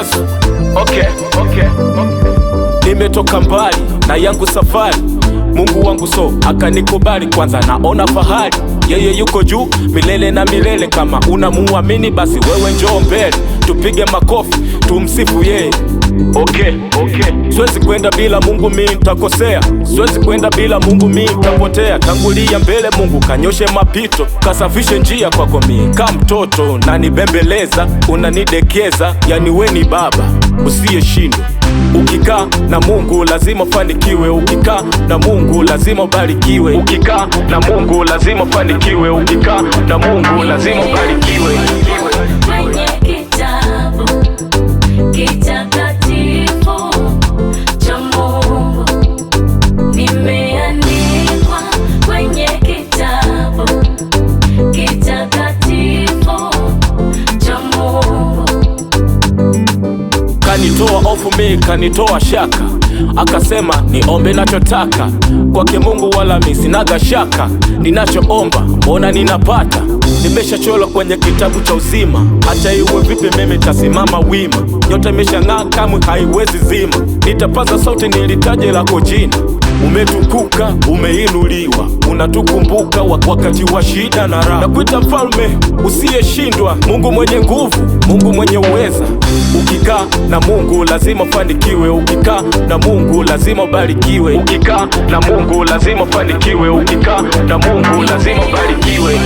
Yesu. Okay. Nimetoka mbali na yangu safari, Mungu wangu so akanikubali. Kwanza naona fahari, yeye yuko juu milele na milele. Kama unamuamini basi wewe njoo mbele, tupige makofi tumsifu yeye. Okay. Siwezi kwenda bila Mungu, mimi nitakosea. Siwezi kwenda bila Mungu, mimi nitapotea. Tangulia mbele Mungu, kanyoshe mapito, kasafishe njia kwako. Mimi kama mtoto na nibembeleza, unanidekeza, yani we ni baba usiyeshindwa. Ukikaa na Mungu lazima fanikiwe, ukikaa na Mungu lazima ubarikiwe, ukikaa na Mungu lazima fanikiwe, ukikaa na Mungu lazima ubarikiwe. Kwenye kitabu kitakatifu cha Mungu nimeandikwa, kwenye kitabu kitakatifu cha Mungu. Kanitoa hofu mimi, kanitoa shaka, akasema niombe nachotaka kwake Mungu, wala mimi sinaga shaka. Ninachoomba mbona ninapata, nimeshachorwa kwenye kitabu cha uzima. Hata iwe vipi mimi tasimama wima, nyota imeshang'aa kamwe haiwezi zima. Nitapaza sauti nilitaje lako jina, umetukuka umeinuliwa, unatukumbuka wakati wa shida na raha. Nakuita mfalme usiyeshindwa, Mungu mwenye nguvu, Mungu mwenye uweza. Ukikaa na Mungu lazima fanikiwe, ukikaa na Mungu lazima ubarikiwe, ukikaa na Mungu lazima fanikiwe, ukikaa na Mungu lazima ubarikiwe.